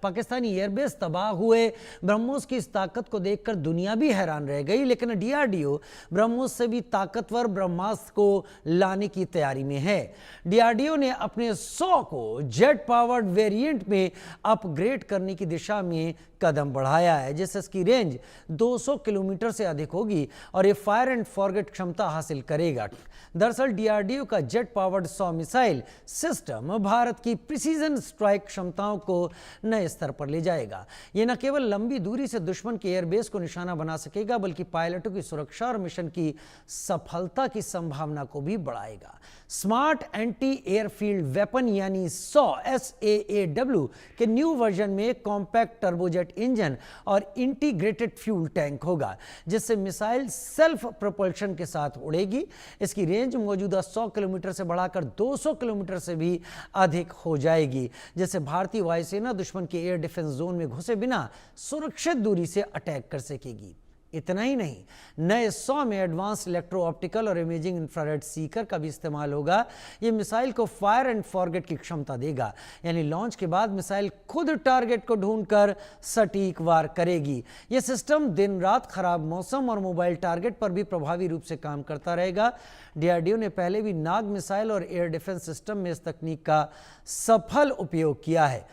Pakistani airbase तबाह हुए। ब्रह्मोस की इस ताकत को देखकर दुनिया भी हैरान रह गई, लेकिन डीआरडीओ ब्रह्मोस से भी ताकतवर ब्रह्मास्त्र को लाने की तैयारी में है। डीआरडीओ ने अपने 100 को जेट पावर्ड वेरिएंट में अपग्रेड करने की दिशा में कदम बढ़ाया है, जिससे इसकी रेंज 200 किलोमीटर से अधिक होगी और ये फायर एंड फॉरगेट क्षमता हासिल करेगा। दरअसल डीआरडीओ का jet powered 100 missile system Bharat की प्रिसीजन स्ट्राइक क्षमताओं को नए स्तर पर ले जाएगा। ये न केवल लंबी दूरी से दुश्मन के एयरबेस को निशाना बना सकेगा, बल्कि पायलटों की सुरक्षा और मिशन की सफलता की संभावना को भी बढ़ाएगा। स्मार्ट एंटी एयरफील्ड वेपन यानी 100 SAAW के न्यू वर्जन में कॉम्पैक्ट टर्बोजेट इंजन और इंटीग्रेटेड फ्यूल टैंक होगा, जिससे मिसाइल सेल्फ प्रोपल्शन के साथ उड़ेगी। इसकी रेंज मौजूदा 100 किलोमीटर से बढ़ाकर 200 किलोमीटर से भी अधिक हो जाएगी, जिससे भारतीय वायुसेना दुश्मन के एयर डिफेंस जोन में घुसे बिना सुरक्षित दूरी से अटैक कर सकेगी। इतना ही नहीं, नए 100 में एडवांस इलेक्ट्रो ऑप्टिकल और इमेजिंग इंफ्रारेड सीकर का भी इस्तेमाल होगा। यह मिसाइल को फायर एंड फॉरगेट की क्षमता देगा, यानी लॉन्च के बाद मिसाइल खुद टारगेट को ढूंढकर सटीक वार करेगी। यह सिस्टम दिन रात खराब मौसम और मोबाइल टारगेट पर भी प्रभावी रूप से काम करता रहेगा। डीआरडीओ ने पहले भी नाग मिसाइल और एयर डिफेंस सिस्टम में इस तकनीक का सफल उपयोग किया है।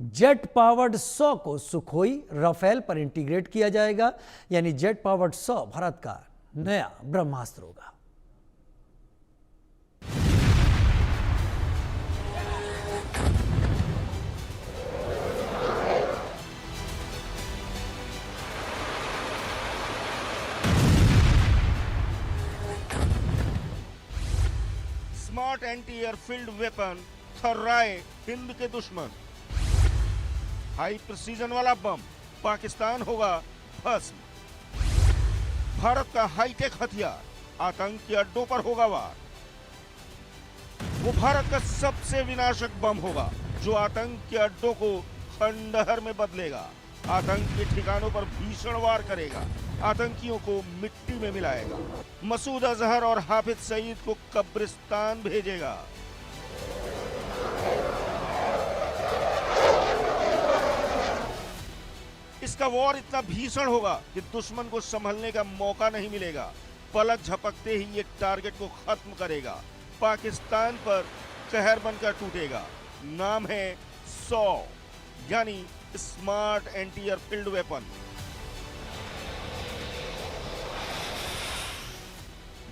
जेट पावर्ड 100 को सुखोई राफेल पर इंटीग्रेट किया जाएगा, यानी जेट पावर्ड 100 भारत का नया ब्रह्मास्त्र होगा। स्मार्ट एंटी एयरफील्ड वेपन थर्राए हिंद के दुश्मन। हाई प्रिसीजन वाला बम पाकिस्तान होगा भस्म। भारत का हाईटेक हथियार आतंकी अड्डों पर होगा वार। वो भारत का सबसे विनाशक बम होगा जो आतंकी अड्डों को खंडहर में बदलेगा, आतंकी ठिकानों पर भीषण वार करेगा, आतंकियों को मिट्टी में मिलाएगा, मसूद अजहर और हाफिज सईद को कब्रिस्तान भेजेगा। इसका वॉर इतना भीषण होगा कि दुश्मन को संभलने का मौका नहीं मिलेगा। पलक झपकते ही ये टारगेट को खत्म करेगा, पाकिस्तान पर कहर बनकर टूटेगा। नाम है 100 यानी smart anti airfield weapon.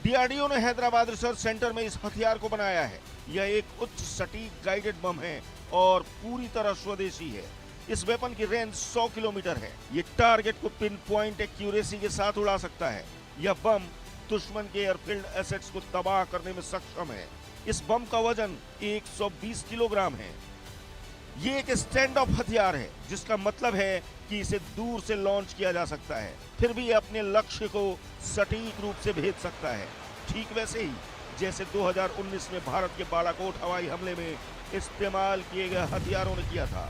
DRDO ने हैदराबाद रिसर्च सेंटर में इस हथियार को बनाया है। यह एक उच्च सटीक गाइडेड बम है और पूरी तरह स्वदेशी है। इस वेपन की रेंज 100 किलोमीटर है। ये टारगेट को पिन पॉइंट एक्यूरेसी के साथ उड़ा सकता है। यह बम दुश्मन के एयरफील्ड एसेट्स को तबाह करने में सक्षम है। इस बम का वजन 120 किलोग्राम है। ये एक स्टैंड ऑफ हथियार है, जिसका मतलब है कि इसे दूर से लॉन्च किया जा सकता है, फिर भी अपने लक्ष्य को सटीक रूप से भेज सकता है। ठीक वैसे ही जैसे 2019 में भारत के बालाकोट हवाई हमले में इस्तेमाल किए गए हथियारों ने किया था।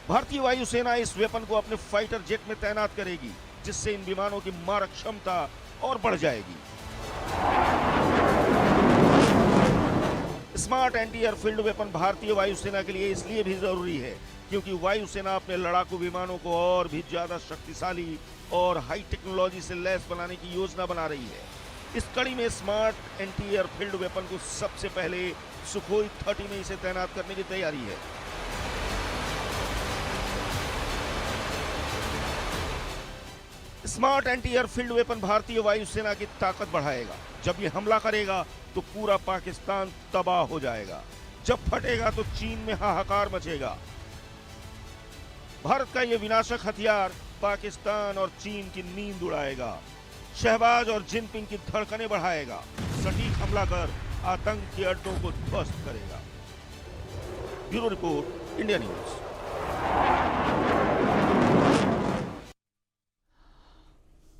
भारतीय वायुसेना इस वेपन को अपने फाइटर जेट में तैनात करेगी, जिससे इन विमानों की मारक क्षमता और बढ़ जाएगी। स्मार्ट एंटी एयरफील्ड वेपन भारतीय वायुसेना के लिए इसलिए भी जरूरी है क्योंकि वायुसेना अपने लड़ाकू विमानों को और भी ज्यादा शक्तिशाली और हाई टेक्नोलॉजी से लैस बनाने की योजना बना रही है। इस कड़ी में स्मार्ट एंटी एयरफील्ड वेपन को सबसे पहले सुखोई 30 में इसे तैनात करने की तैयारी है। स्मार्ट एंटी एयरफील्ड वेपन भारतीय वायुसेना की ताकत बढ़ाएगा। जब ये हमला करेगा तो पूरा पाकिस्तान तबाह हो जाएगा। जब फटेगा तो चीन में हाहाकार मचेगा। भारत का यह विनाशक हथियार पाकिस्तान और चीन की नींद उड़ाएगा, शहबाज और जिनपिंग की धड़कनें बढ़ाएगा, सटीक हमला कर आतंक के अड्डों को ध्वस्त करेगा। Bureau report, India news.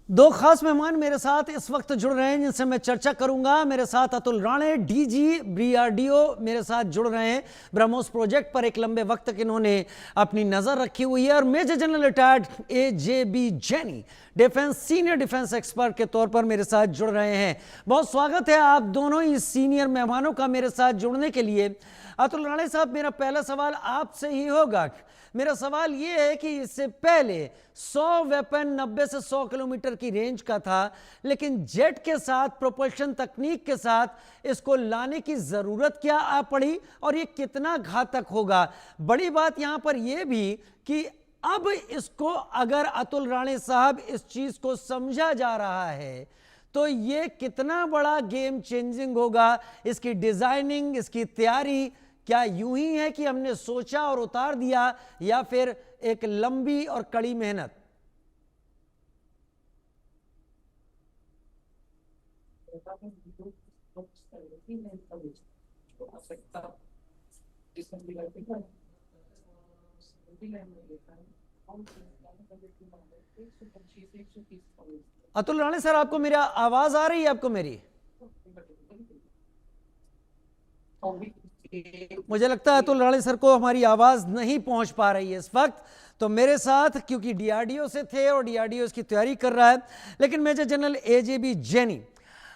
दो खास मेहमान मेरे साथ इस वक्त जुड़ रहे हैं जिनसे मैं चर्चा करूंगा। मेरे साथ अतुल राणे, डीजी डीआरडीओ मेरे साथ जुड़ रहे हैं। ब्रह्मोस प्रोजेक्ट पर एक लंबे वक्त तक इन्होंने अपनी नजर रखी हुई है। और major general retired AJB Jaini, senior defence expert के तौर पर मेरे साथ जुड़ रहे हैं। बहुत स्वागत है आप दोनों ही सीनियर मेहमानों का मेरे साथ जुड़ने के लिए। अतुल राणे साहब, मेरा पहला सवाल आपसे ही होगा। मेरा सवाल यह है कि इससे पहले 100 वेपन 90 से 100 किलोमीटर की रेंज का था, लेकिन जेट के साथ, प्रोपल्शन तकनीक के साथ इसको लाने की जरूरत क्या आ पड़ी और ये कितना घातक होगा? बड़ी बात यहां पर यह भी कि अब इसको अगर अतुल राणे साहब इस चीज को समझा जा रहा है तो ये कितना बड़ा गेम चेंजिंग होगा। इसकी डिजाइनिंग, इसकी तैयारी क्या यूं ही है कि हमने सोचा और उतार दिया, या फिर एक लंबी और कड़ी मेहनत? अतुल राणे सर, आपको मेरी आवाज आ रही है? आपको मेरी? मुझे लगता है अतुल राणे सर को हमारी आवाज नहीं पहुंच पा रही है इस वक्त। तो मेरे साथ, क्योंकि डीआरडीओ से थे और डीआरडीओ इसकी तैयारी कर रहा है, लेकिन मेजर जनरल एजेबी जैनी,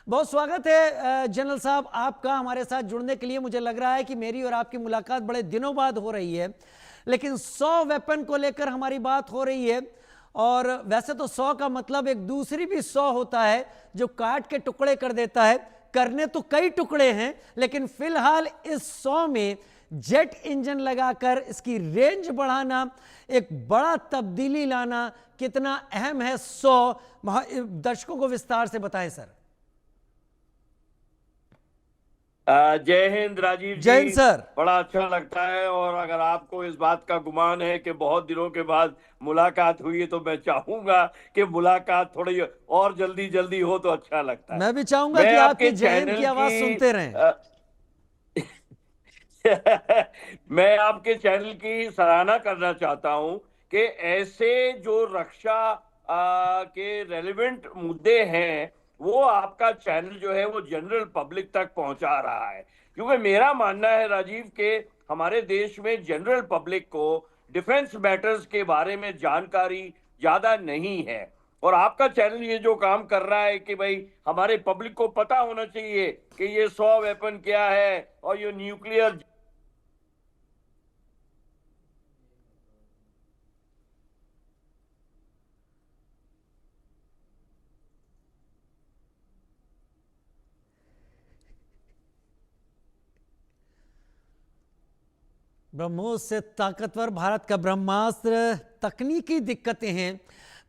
बहुत स्वागत है जनरल साहब आपका हमारे साथ जुड़ने के लिए। मुझे लग रहा है कि मेरी और आपकी मुलाकात बड़े दिनों बाद हो रही है, लेकिन 100 वेपन को लेकर हमारी बात हो रही है। और वैसे तो 100 का मतलब एक दूसरी भी 100 होता है जो काट के टुकड़े कर देता है। करने तो कई टुकड़े हैं, लेकिन फिलहाल इस 100 में जेट इंजन लगाकर इसकी रेंज बढ़ाना, एक बड़ा तब्दीली लाना कितना अहम है? 100 दर्शकों को विस्तार से बताएं सर। जय हिंद राजीव जी। जय हिंद सर। बड़ा अच्छा लगता है, और अगर आपको इस बात का गुमान है कि बहुत दिनों के बाद मुलाकात हुई है तो मैं चाहूंगा कि मुलाकात थोड़ी और जल्दी जल्दी हो तो अच्छा लगता है। मैं भी चाहूंगा कि आपकी जय हिंद की आवाज सुनते रहें। मैं आपके चैनल की सराहना करना चाहता हूं कि ऐसे जो रक्षा के रेलेवेंट मुद्दे हैं वो आपका चैनल जो है वो जनरल पब्लिक तक पहुंचा रहा है। क्योंकि मेरा मानना है राजीव के हमारे देश में जनरल पब्लिक को डिफेंस मैटर्स के बारे में जानकारी ज्यादा नहीं है, और आपका चैनल ये जो काम कर रहा है कि भाई हमारे पब्लिक को पता होना चाहिए कि ये 100 वेपन क्या है और ये न्यूक्लियर। ब्रह्मोस से ताकतवर भारत का ब्रह्मास्त्र, तकनीकी दिक्कतें हैं।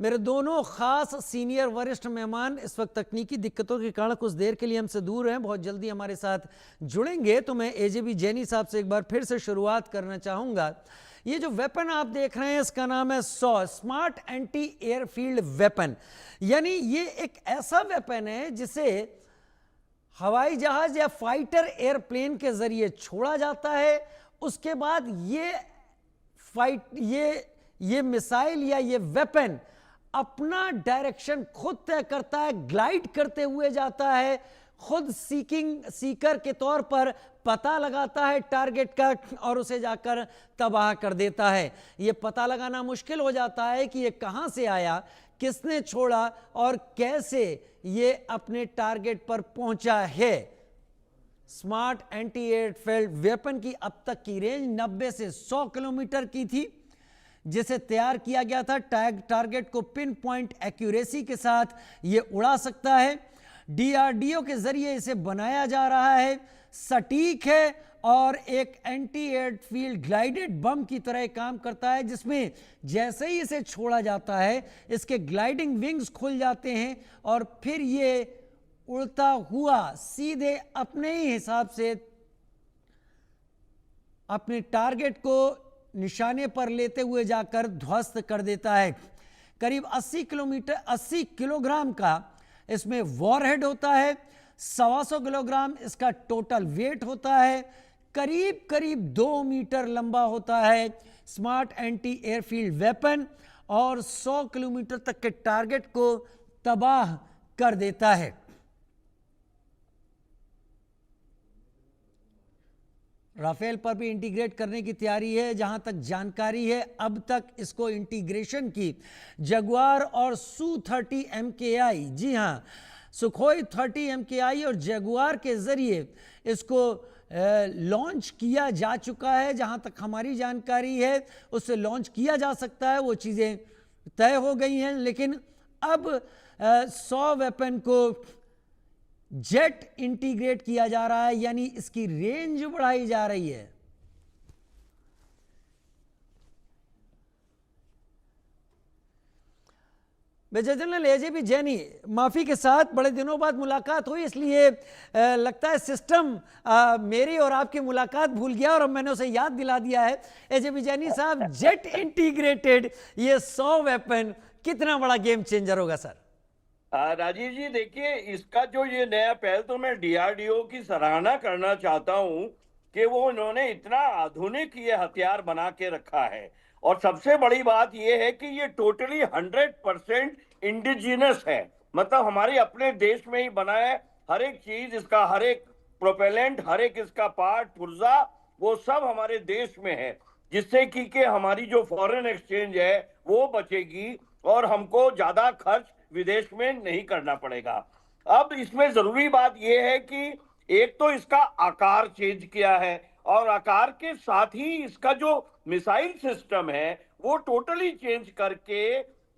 मेरे दोनों खास सीनियर वरिष्ठ मेहमान इस वक्त तकनीकी दिक्कतों के कारण कुछ देर के लिए हमसे दूर हैं, बहुत जल्दी हमारे साथ जुड़ेंगे। तो मैं एजेबी जैनी साहब से एक बार फिर से शुरुआत करना चाहूँगा। ये जो वेपन आप देख रहे हैं इसका नाम है 100 स्मार्ट एंटी एयरफील्ड वेपन। यानी ये एक ऐसा वेपन है जिसे हवाई जहाज या फाइटर एयरप्लेन के जरिए छोड़ा जाता है। उसके बाद ये मिसाइल या ये वेपन अपना डायरेक्शन खुद तय करता है, ग्लाइड करते हुए जाता है, खुद सीकर के तौर पर पता लगाता है टारगेट का और उसे जाकर तबाह कर देता है। ये पता लगाना मुश्किल हो जाता है कि ये कहां से आया, किसने छोड़ा और कैसे ये अपने टारगेट पर पहुंचा है। स्मार्ट एंटी एयरफील्ड वेपन की अब तक की रेंज 90 से 100 किलोमीटर की थी, जिसे तैयार किया गया था टारगेट को पिन पॉइंट एक्यूरेसी के साथ ये उड़ा सकता है। डीआरडीओ के जरिए इसे बनाया जा रहा है, सटीक है और एक एंटी एयरफील्ड ग्लाइडेड बम की तरह काम करता है, जिसमें जैसे ही इसे छोड़ा जाता है इसके ग्लाइडिंग विंग्स खुल जाते हैं और फिर ये उड़ता हुआ सीधे अपने ही हिसाब से अपने टारगेट को निशाने पर लेते हुए जाकर ध्वस्त कर देता है। करीब 80 किलोग्राम का इसमें वॉरहेड होता है, 125 किलोग्राम इसका टोटल वेट होता है, करीब 2 मीटर लंबा होता है स्मार्ट एंटी एयरफील्ड वेपन और 100 किलोमीटर तक के टारगेट को तबाह कर देता है। राफेल पर भी इंटीग्रेट करने की तैयारी है। जहां तक जानकारी है, अब तक इसको इंटीग्रेशन की जगुआर और सू-30 MKI, जी हां, सुखोई 30 MKI और जगुआर के जरिए इसको लॉन्च किया जा चुका है। जहां तक हमारी जानकारी है, उससे लॉन्च किया जा सकता है, वो चीज़ें तय हो गई हैं। लेकिन अब 100 वेपन को जेट इंटीग्रेट किया जा रहा है, यानी इसकी रेंज बढ़ाई जा रही है। मेजर जनरल एजेपी जैनी, माफी के साथ बड़े दिनों बाद मुलाकात हुई, इसलिए लगता है सिस्टम मेरी और आपकी मुलाकात भूल गया और अब मैंने उसे याद दिला दिया है। एजेपी जैनी साहब, जेट इंटीग्रेटेड ये 100 वेपन कितना बड़ा गेम चेंजर होगा सर? राजीव जी, देखिए, इसका जो ये नया पहल, तो मैं डीआरडीओ की सराहना करना चाहता हूं कि वो इन्होंने इतना आधुनिक ये हथियार बना के रखा है। और सबसे बड़ी बात ये है कि ये टोटली 100% इंडिजिनस है, मतलब हमारे अपने देश में ही बना है। हर एक चीज इसका, हर एक प्रोपेलेंट, हर एक इसका पार्ट पुर्जा, वो सब हमारे देश में है, जिससे कि हमारी जो फॉरेन एक्सचेंज है वो बचेगी और हमको ज्यादा खर्च विदेश में नहीं करना पड़ेगा। अब इसमें जरूरी बात यह है कि एक तो इसका आकार चेंज किया है और आकार के साथ ही इसका जो मिसाइल सिस्टम है वो टोटली चेंज करके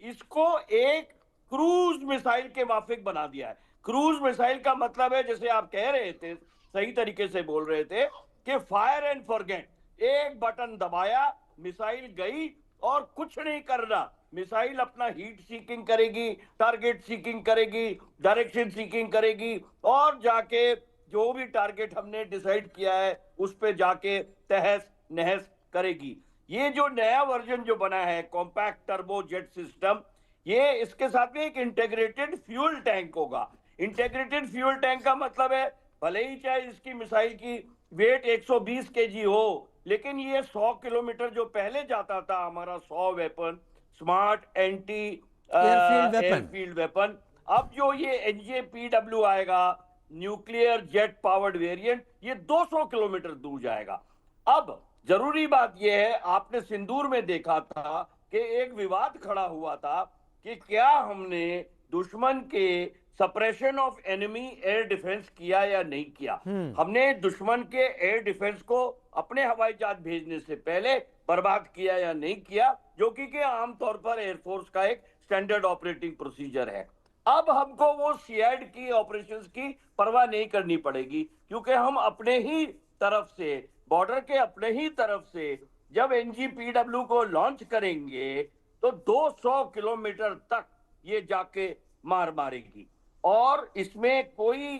इसको एक क्रूज मिसाइल के माफिक बना दिया है। क्रूज मिसाइल का मतलब है, जैसे आप कह रहे थे, सही तरीके से बोल रहे थे, कि फायर एंड फॉरगेट, एक बटन दबाया, मिसाइल गई और कुछ नहीं करना। मिसाइल अपना हीट सीकिंग करेगी, टारगेट सीकिंग करेगी, डायरेक्शन सीकिंग करेगी और जाके जो भी टारगेट हमने डिसाइड किया है उस पे जाके तहस नहस करेगी। ये जो नया वर्जन जो बना है कॉम्पैक्ट टर्बो जेट सिस्टम, ये इसके साथ में एक इंटीग्रेटेड फ्यूल टैंक होगा। इंटीग्रेटेड फ्यूल टैंक का मतलब है, भले ही चाहे इसकी मिसाइल की वेट 120 केजी हो, लेकिन ये 100 किलोमीटर जो पहले जाता था हमारा 100 weapon, smart anti airfield weapon, अब जो ये NJPW आएगा, न्यूक्लियर जेट पावर्ड वेरिएंट, ये 200 किलोमीटर दूर जाएगा। अब जरूरी बात यह है, आपने सिंदूर में देखा था कि एक विवाद खड़ा हुआ था कि क्या हमने दुश्मन के suppression of enemy air defence किया या नहीं किया। हमने दुश्मन के एयर डिफेंस को अपने हवाई जहाज भेजने से पहले बर्बाद किया या नहीं किया, जो कि आमतौर पर एयरफोर्स का एक स्टैंडर्ड ऑपरेटिंग प्रोसीजर है। अब हमको वो सीआईड की ऑपरेशंस की परवाह नहीं करनी पड़ेगी, क्योंकि हम अपने ही तरफ से, बॉर्डर के अपने ही तरफ से जब NJPW को लॉन्च करेंगे तो 200 किलोमीटर तक ये जाके मार मारेगी और इसमें कोई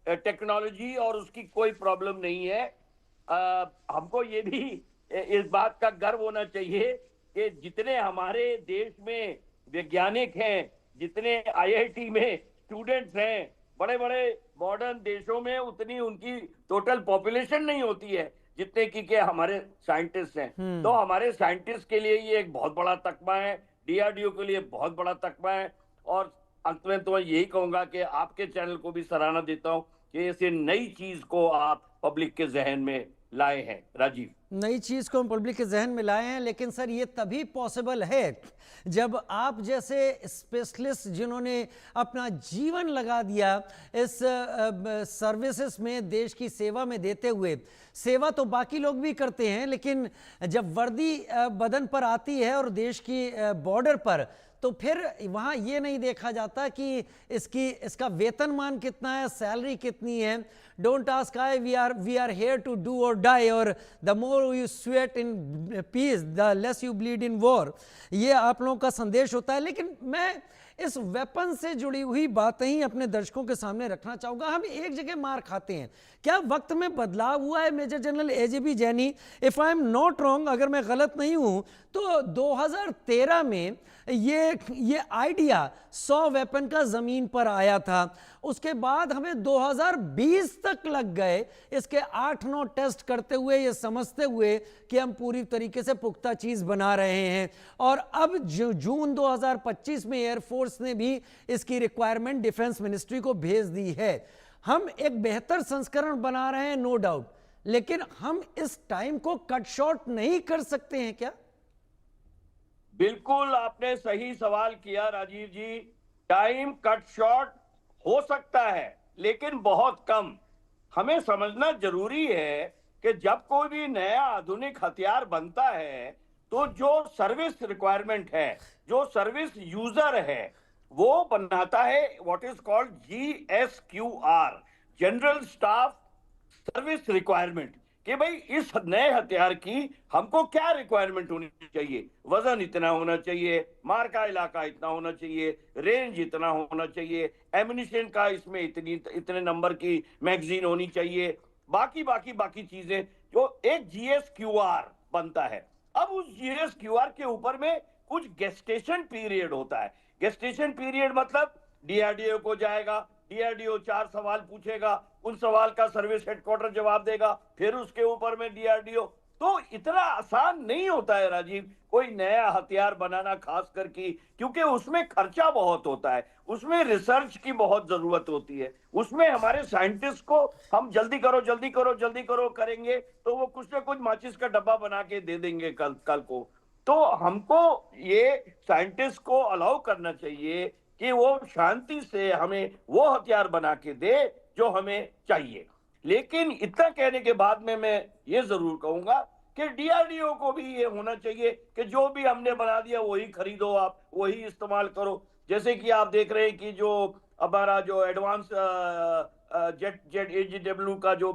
टेक्नोलॉजी और उसकी कोई प्रॉब्लम नहीं है। हमको ये भी इस बात का गर्व होना चाहिए कि जितने हमारे देश में वैज्ञानिक हैं, जितने IIT में स्टूडेंट्स हैं, बड़े बड़े मॉडर्न देशों में उतनी उनकी टोटल पॉपुलेशन नहीं होती है जितने की हमारे साइंटिस्ट हैं। तो हमारे साइंटिस्ट के लिए ये एक बहुत बड़ा तकमा है, DRDO के लिए बहुत बड़ा तकमा है। और अंत में तो यही कहूंगा कि आपके चैनल को भी सराहना देता हूं कि ऐसे नई चीज को आप पब्लिक के जहन में लाए हैं। राजीव, नई चीज को हम पब्लिक के जहन में लाए हैं, लेकिन सर ये तभी पॉसिबल है जब आप जैसे स्पेशलिस्ट जिन्होंने अपना जीवन लगा दिया इस सर्विसेज में, देश की सेवा में देते हुए, सेवा तो बाकी लोग भी करते हैं, लेकिन जब वर्दी बदन पर आती है और देश की बॉर्डर पर, तो फिर वहाँ ये नहीं देखा जाता कि इसका वेतनमान कितना है, सैलरी कितनी है। Don't ask I, we are here to do or die, और the more you sweat in peace the less you bleed in war, ये आप लोगों का संदेश होता है। लेकिन मैं इस वेपन से जुड़ी हुई बातें ही अपने दर्शकों के सामने रखना चाहूँगा। हम एक जगह मार खाते हैं, क्या वक्त में बदलाव हुआ है? Major general AJP Jaini, if I am not wrong, अगर मैं गलत नहीं हूँ, तो 2013 में ये आइडिया 100 वेपन का ज़मीन पर आया था। उसके बाद हमें 2020 तक लग गए इसके 8-9 टेस्ट करते हुए, ये समझते हुए कि हम पूरी तरीके से पुख्ता चीज़ बना रहे हैं। और अब जून 2025 में एयरफोर्स एयरफोर्स ने भी इसकी रिक्वायरमेंट डिफेंस मिनिस्ट्री को भेज दी है। हम एक बेहतर संस्करण बना रहे हैं, नो डाउट, लेकिन हम इस टाइम को कट शॉर्ट नहीं कर सकते हैं क्या? बिल्कुल आपने सही सवाल किया राजीव जी। टाइम कट शॉर्ट हो सकता है, लेकिन बहुत कम। हमें समझना जरूरी है कि जब कोई भी नया आधुनिक हथियार बनता है तो जो सर्विस रिक्वायरमेंट है, जो सर्विस यूजर है, वो बनाता है what is called GSQR, general staff service requirement, कि भाई इस नए हथियार की हमको क्या रिक्वायरमेंट होनी चाहिए। वजन इतना होना चाहिए, मार का इलाका इतना होना चाहिए, रेंज इतना होना चाहिए, एम्यूनिशन का इसमें इतने नंबर की मैगजीन होनी चाहिए, बाकी बाकी बाकी चीजें, जो एक GSQR बनता है। अब उस GSQR के ऊपर में कुछ गेस्टेशन पीरियड होता है। गेस्टेशन पीरियड मतलब DRDO को जाएगा, DRDO 4 सवाल पूछेगा, उन सवाल का सर्विस हेडक्वार्टर जवाब देगा, फिर उसके ऊपर में DRDO। तो इतना आसान नहीं होता है राजीव कोई नया हथियार बनाना, खास करके क्योंकि उसमें खर्चा बहुत होता है, उसमें रिसर्च की बहुत जरूरत होती है, उसमें हमारे साइंटिस्ट को हम जल्दी करो जल्दी करो जल्दी करो करेंगे तो वो कुछ ना कुछ माचिस का डब्बा बना के दे देंगे कल को। तो हमको ये साइंटिस्ट को अलाउ करना चाहिए कि वो शांति से हमें वो हथियार बना के दे जो हमें चाहिए। लेकिन इतना कहने के बाद में मैं ये जरूर कहूंगा कि DRDO को भी ये होना चाहिए कि जो भी हमने बना दिया वही खरीदो, आप वही इस्तेमाल करो। जैसे कि आप देख रहे हैं कि जो हमारा जो एडवांस जेट AGW का जो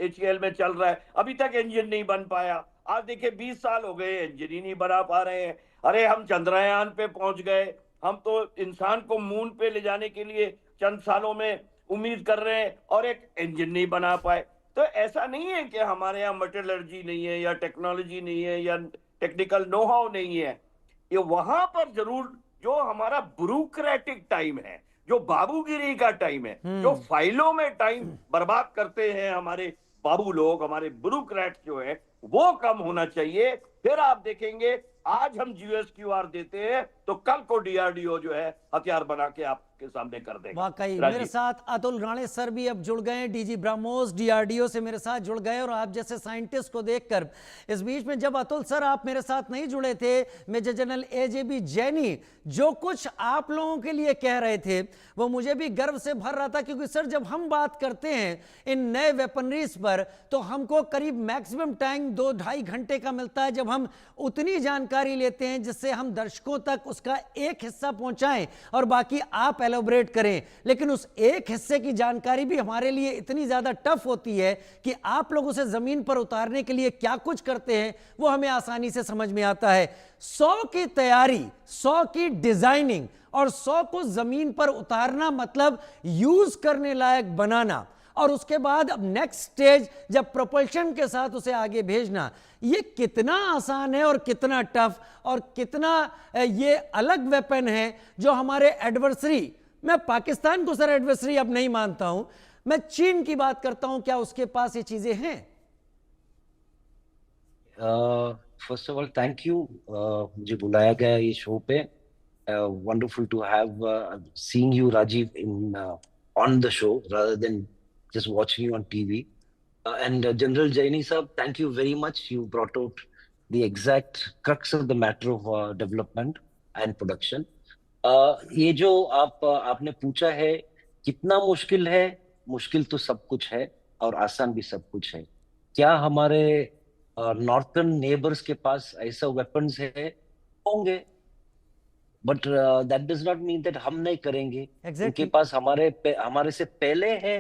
HAL में चल रहा है, अभी तक इंजन नहीं बन पाया। आज देखिए 20 साल हो गए, इंजन ही नहीं बना पा रहे हैं। अरे हम चंद्रयान पे पहुंच गए, हम तो इंसान को मून पे ले जाने के लिए चंद सालों में उम्मीद कर रहे हैं और एक इंजन नहीं बना पाए। तो ऐसा नहीं है कि हमारे यहाँ मेटलर्जी नहीं है या टेक्नोलॉजी नहीं है या टेक्निकल नो हाउ नहीं है। ये वहां पर जरूर जो हमारा ब्यूरोक्रेटिक टाइम है, जो बाबूगिरी का टाइम है, जो फाइलों में टाइम बर्बाद करते हैं हमारे बाबू लोग, हमारे ब्यूरोक्रेट जो है, वो कम होना चाहिए। फिर आप देखेंगे आज हम GSQR देते हैं तो कल को DRDO जो है हथियार बना के आपके सामने कर देगा। वाकई मेरे साथ अतुल राणे सर भी अब जुड़ गए, DG ब्रह्मोस DRDO से मेरे साथ जुड़ गए। और आप जैसे साइंटिस्ट को देखकर, इस बीच में जब अतुल सर आप मेरे साथ नहीं जुड़े थे, मेजर जनरल AJB जैनी जो कुछ आप लोगों के लिए कह रहे थे वो मुझे भी गर्व से भर रहा था, क्योंकि सर जब हम बात करते हैं इन नए वेपनरीज पर तो हमको करीब मैक्सिमम टाइम 2-2.5 घंटे का मिलता है, जब हम उतनी जानकारी लेते हैं जिससे हम दर्शकों तक उसका एक हिस्सा पहुंचाएं और बाकी आप एलोबरेट करें। लेकिन उस एक हिस्से की जानकारी भी हमारे लिए इतनी ज्यादा टफ होती है कि आप लोग उसे जमीन पर उतारने के लिए क्या कुछ करते हैं वो हमें आसानी से समझ में आता है। 100 की तैयारी, 100 की डिजाइनिंग और 100 को जमीन पर उतारना मतलब यूज करने लायक बनाना, और उसके बाद अब नेक्स्ट स्टेज जब प्रोपल्शन के साथ उसे आगे भेजना, ये कितना आसान है और कितना टफ और कितना ये अलग वेपन है जो हमारे एडवर्सरी, मैं पाकिस्तान को सर एडवर्सरी अब नहीं मानता हूं, मैं चीन की बात करता हूं, क्या उसके पास ये चीजें हैं? First of all thank you, मुझे बुलाया गया ये शो पे। Wonderful to have seeing you Rajiv in on the show rather than just watching you on TV. And General Jaini sir, thank you very much. You brought out the exact crux of the matter of development and production. ये जो आपने पूछा है कितना मुश्किल है, मुश्किल तो सब कुछ है और आसान भी सब कुछ है। क्या हमारे नॉर्थर्न नेबर्स के पास ऐसा वेपन्स है? होंगे, but that does not mean that हम नहीं करेंगे। उनके पास हमारे से पहले है,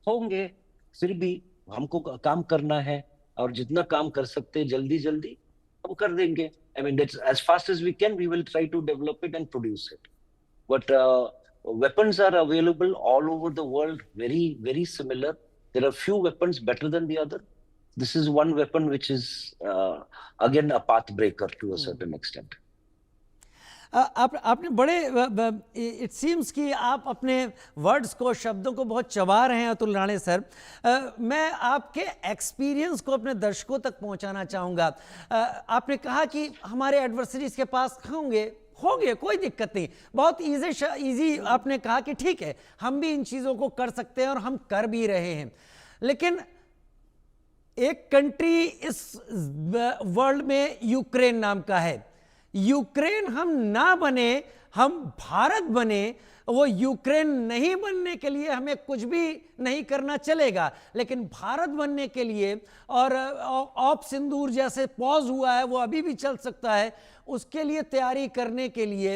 होंगे, फिर भी हमको काम करना है और जितना काम कर सकते हैं जल्दी जल्दी हम कर देंगे। I mean, that's as fast as we can, we will try to develop it and produce it. But weapons are available all over the world, very, very similar. There are few weapons better than the other. This is one weapon which is again a path breaker to a certain extent. आपने बड़े, it seems कि आप अपने words को, शब्दों को बहुत चबा रहे हैं अतुल राणे सर। मैं आपके एक्सपीरियंस को अपने दर्शकों तक पहुंचाना चाहूँगा। आपने कहा कि हमारे एडवर्सरीज के पास होंगे, होंगे, कोई दिक्कत नहीं, बहुत इजी आपने कहा कि ठीक है हम भी इन चीज़ों को कर सकते हैं और हम कर भी रहे हैं। लेकिन एक कंट्री इस वर्ल्ड में यूक्रेन नाम का है, यूक्रेन हम ना बने, हम भारत बने, वो यूक्रेन नहीं बनने के लिए हमें कुछ भी नहीं करना चलेगा, लेकिन भारत बनने के लिए, और ऑप सिंदूर जैसे पॉज हुआ है वो अभी भी चल सकता है, उसके लिए तैयारी करने के लिए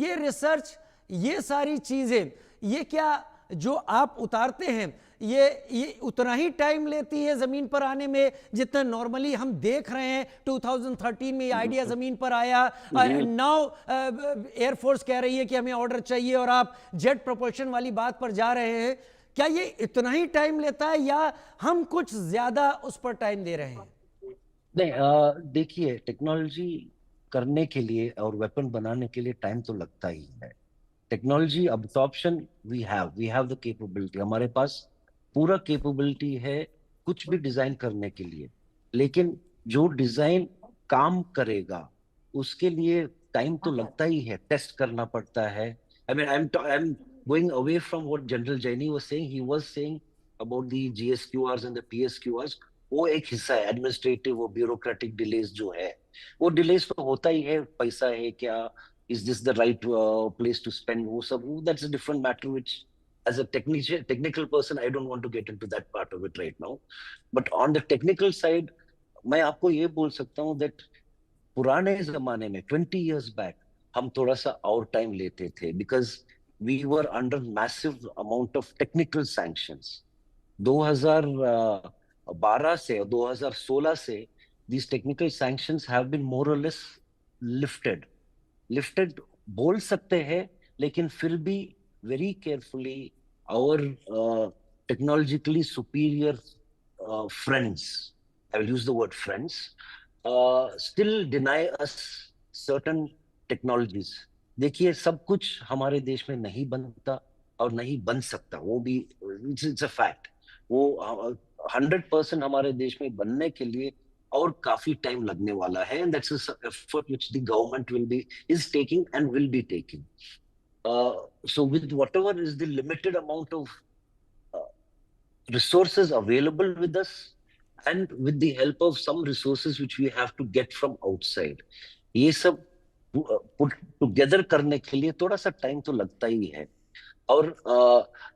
ये रिसर्च, ये सारी चीज़ें, ये क्या जो आप उतारते हैं ये उतना ही टाइम लेती है ज़मीन पर आने में जितना नॉर्मली हम देख रहे हैं? 2013 में ये आइडिया ज़मीन पर आया, नाउ एयरफोर्स कह रही है कि हमें ऑर्डर चाहिए और आप जेट प्रोपल्शन वाली बात पर जा रहे हैं। क्या ये इतना ही टाइम लेता है या हम कुछ ज़्यादा उस पर टाइम दे रहे हैं? नहीं, देखिए, टेक्नोलॉजी करने के लिए और वेपन बनाने के लिए टाइम तो लगता ही है। Technology absorption we have the capability, हमारे पास पूरा कैपेबिलिटी है कुछ भी डिजाइन करने के लिए, लेकिन जो डिजाइन काम करेगा उसके लिए टाइम तो लगता ही है, टेस्ट करना पड़ता है। I mean I am going away from what general Jaini was saying, he was saying about the GSQRs and the PSQRs. वो एक हिस्सा है, एडमिनिस्ट्रेटिव और ब्यूरोक्रेटिक डिलेज जो है, वो डिलेज तो होता ही है, पैसा है क्या, is this the right place to spend, wo sab, that's a different matter, which as a technical person I don't want to get into that part of it right now. But on the technical side, मैं आपको ये बोल सकता हूँ that पुराने जमाने में 20 years back हम थोड़ा सा और टाइम लेते थे because we were under massive amount of technical sanctions. 2012 से और 2016 से these technical sanctions have been more or less lifted बोल सकते हैं, लेकिन फिर भी very carefully our technologically superior friends, I will use the word friends, still deny us certain technologies. देखिए, सब कुछ हमारे देश में नहीं बनता और नहीं बन सकता, वो भी इट्स अ फैक्ट। वो 100% हमारे देश में बनने के लिए और काफी टाइम लगने वाला है, and that's an effort which the government is taking and will be taking. So with whatever is the limited amount of resources available with us, and with the help of some resources which we have to get from outside, ये सब put together करने के लिए थोड़ा सा time तो लगता ही है। और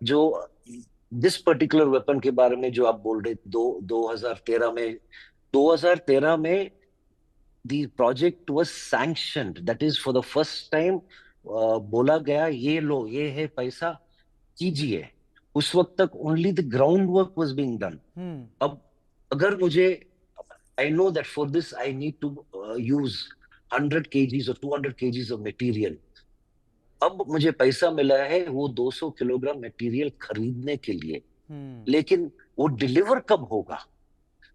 जो दिस पर्टिकुलर वेपन के बारे में जो आप बोल रहे, 2013 में the project was sanctioned, that is for the first time बोला गया ये लो, ये है पैसा, कीजिए। उस वक्त तक only the groundwork was being done. अब अगर मुझे, I know that for this I need to use 100 kgs or 200 kgs of material. अब मुझे पैसा मिला है वो 200 किलोग्राम मटेरियल खरीदने के लिए, लेकिन वो डिलीवर कब होगा?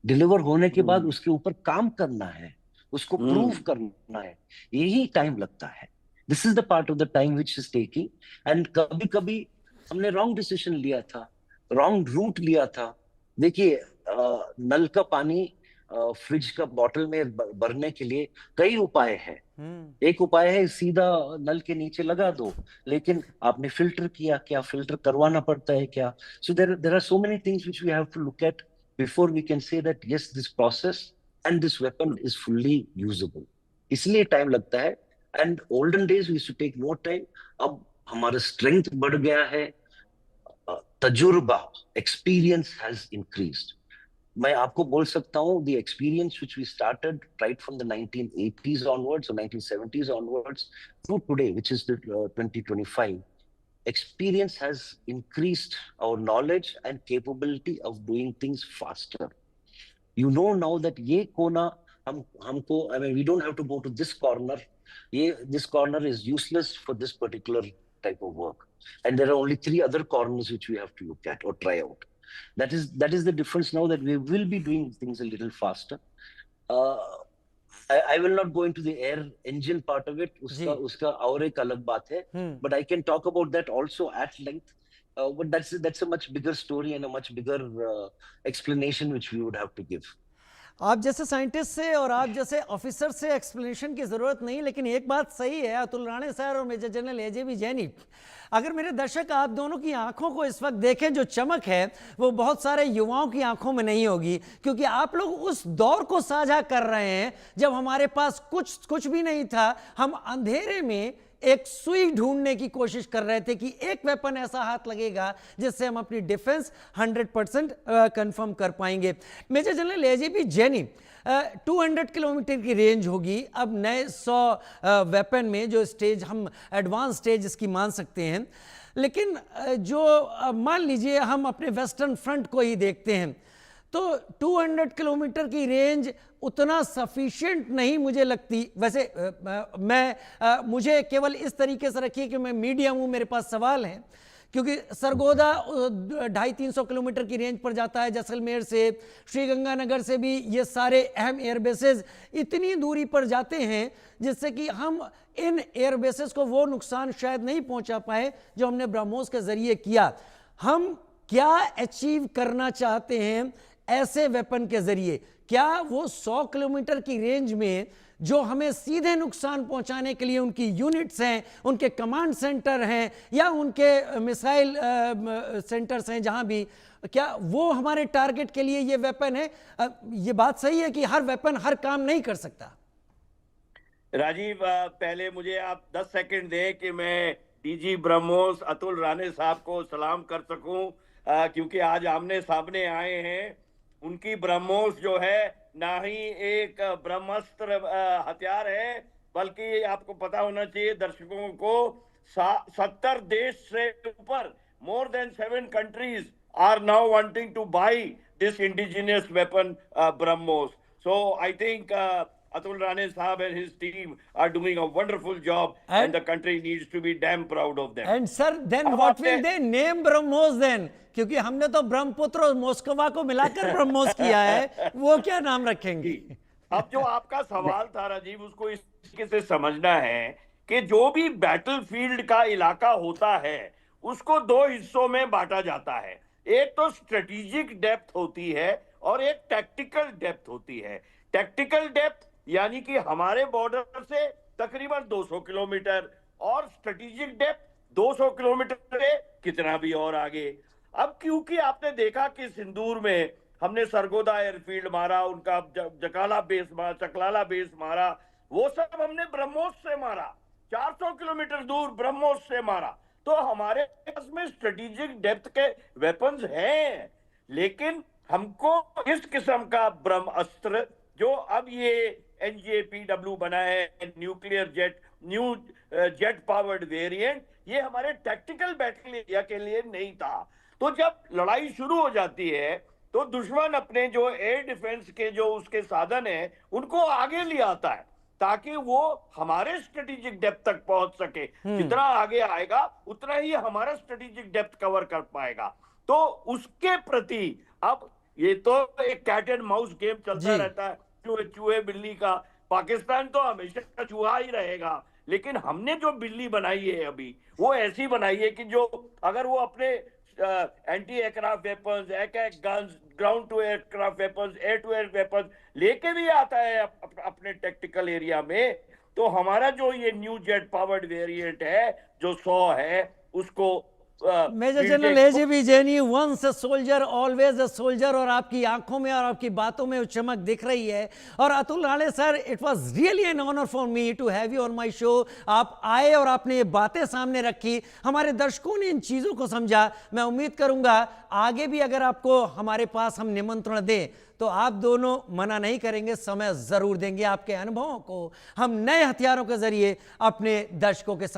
डिलीवर होने के बाद उसके ऊपर काम करना है, उसको प्रूव करना है, यही टाइम लगता है। This is the part of the time which is taking. And कभी कभी हमने रॉन्ग डिसीजन लिया था, रॉन्ग रूट लिया था। देखिए, नल का पानी फ्रिज का बॉटल में भरने के लिए कई उपाय हैं। एक उपाय है सीधा नल के नीचे लगा दो, लेकिन आपने फिल्टर किया क्या, फिल्टर करवाना पड़ता है क्या? So there are so many things which we have to look at before we can say that yes, this process and this weapon is fully usable. इसलिए टाइम लगता है। and olden days we used to take more time. अब हमारा strength बढ़ गया है, तजुर्बा, experience has increased. मैं आपको बोल सकता हूँ the experience which we started right from the 1980s onwards or 1970s onwards through today, which is the 2025, experience has increased our knowledge and capability of doing things faster. You know now that ये कोना हमको, I mean, we don't have to go to this corner. This corner is useless for this particular type of work, and there are only 3 other corners which we have to look at or try out. That is the difference now, that we will be doing things a little faster. I will not go into the air engine part of it. उसका और एक अलग बात है, but I can talk about that also at length. But that's a much bigger story and a much bigger explanation which we would have to give. आप जैसे scientist से और आप जैसे ऑफिसर से एक्सप्लेनेशन की ज़रूरत नहीं, लेकिन एक बात सही है अतुल राणे सर और मेजर जनरल एजेबी जैनी, अगर मेरे दर्शक आप दोनों की आंखों को इस वक्त देखें, जो चमक है वो बहुत सारे युवाओं की आंखों में नहीं होगी, क्योंकि आप लोग उस दौर को साझा कर रहे हैं जब हमारे पास कुछ भी नहीं था। हम अंधेरे में एक सुई ढूंढने की कोशिश कर रहे थे कि एक वेपन ऐसा हाथ लगेगा जिससे हम अपनी डिफेंस 100% कंफर्म कर पाएंगे। मेजर जनरल एजेबी जैनी, 200 किलोमीटर की रेंज होगी अब नए 100 वेपन में, जो स्टेज हम एडवांस स्टेज इसकी मान सकते हैं। लेकिन जो मान लीजिए हम अपने वेस्टर्न फ्रंट को ही देखते हैं तो 200 किलोमीटर की रेंज उतना सफिशिएंट नहीं मुझे लगती। वैसे मुझे केवल इस तरीके से रखिए कि मैं मीडियम हूँ, मेरे पास सवाल हैं, क्योंकि सरगोदा 250-300 किलोमीटर की रेंज पर जाता है, जैसलमेर से, श्रीगंगानगर से भी ये सारे अहम एयरबेसेस इतनी दूरी पर जाते हैं जिससे कि हम इन एयरबेसेस को वो नुकसान शायद नहीं पहुंचा पाए जो हमने ब्रह्मोस के जरिए किया। हम क्या अचीव करना चाहते हैं ऐसे वेपन के जरिए? क्या वो 100 किलोमीटर की रेंज में जो हमें सीधे नुकसान पहुंचाने के लिए उनकी यूनिट्स हैं, उनके कमांड सेंटर हैं या उनके मिसाइल सेंटर्स हैं, जहां भी, क्या वो हमारे टारगेट के लिए ये वेपन है? ये बात सही है कि हर वेपन हर काम नहीं कर सकता। राजीव, पहले मुझे आप 10 सेकंड दें कि मैं डीजी ब्रह्मोस अतुल राणे साहब को सलाम कर सकूं, क्योंकि आज आमने सामने आए हैं। उनकी ब्रह्मोस जो है ना ही एक ब्रह्मास्त्र हथियार है, बल्कि आपको पता होना चाहिए दर्शकों को 70 देश से ऊपर, more than 7 countries are now wanting to buy this indigenous weapon BrahMos. So I think Atul Rane Saab and his team are doing a wonderful job, and the country needs to be damn proud of them. And sir, then what will they name BrahMos then? क्योंकि हमने तो ब्रह्मपुत्र और Moskva को मिलाकर ब्रह्मोस किया है, वो क्या नाम रखेंगे? अब जो आपका सवाल था राजीव, उसको इस तरीके से समझना है कि जो भी बैटलफील्ड का इलाका होता है उसको 2 हिस्सों में बांटा जाता है। एक तो स्ट्रेटेजिक डेप्थ होती है और एक टैक्टिकल डेप्थ होती है। टैक्टिकल डेप्थ यानी कि हमारे बॉर्डर से तकरीबन 200 किलोमीटर, और स्ट्रेटेजिक डेप्थ 200 किलोमीटर से कितना भी और आगे। अब क्योंकि आपने देखा कि सिंदूर में हमने सरगोदा एयरफील्ड मारा, उनका चकलाला बेस मारा, वो सब हमने ब्रह्मोस से मारा, 400 किलोमीटर दूर ब्रह्मोस से मारा। तो हमारे पास में स्ट्रेटेजिक डेप्थ के वेपन्स हैं, लेकिन हमको इस किस्म का ब्रह्मास्त्र जो अब ये NJPW बना है, न्यूक्लियर जेट पावर्ड वेरिएंट, ये हमारे टैक्टिकल बैटल एरिया के लिए नहीं था। तो जब लड़ाई शुरू हो जाती है तो दुश्मन अपने जो एयर डिफेंस के जो उसके साधन है उनको आगे ले आता है ताकि वो हमारे स्ट्रेटेजिक डेप्थ तक पहुंच सके। जितना आगे आएगा उतना ही हमारा स्ट्रेटेजिक डेप्थ कवर कर पाएगा। तो उसके प्रति अब ये तो एक कैट एंड माउस गेम चलता रहता है, चूहे बिल्ली का। पाकिस्तान तो हमेशा चूहा ही रहेगा, लेकिन हमने जो बिल्ली बनाई है अभी वो ऐसी बनाई है कि जो अगर वो अपने anti aircraft weapons, guns, ground to aircraft weapons, air to air weapons लेके भी आता है अपने टेक्टिकल एरिया में, तो हमारा जो ये न्यू जेट पावर्ड वेरिएंट है जो 100 है उसको major general AJB Jaini, once a soldier always a soldier, और आपकी आंखों में और आपकी बातों में चमक दिख रही है। और Atul Rane sir, it was really an honour for me to have you on my show. आप आए और आपने ये बातें सामने रखी, हमारे दर्शकों ने इन चीज़ों को समझा। मैं उम्मीद करूंगा आगे भी अगर आपको हमारे पास हम निमंत्रण दें तो आप दोनों मना नहीं करेंगे, समय जरूर देंगे। आपके अनुभवों को हम नए हथियारों के जरिए अपने दर्शकों के सामने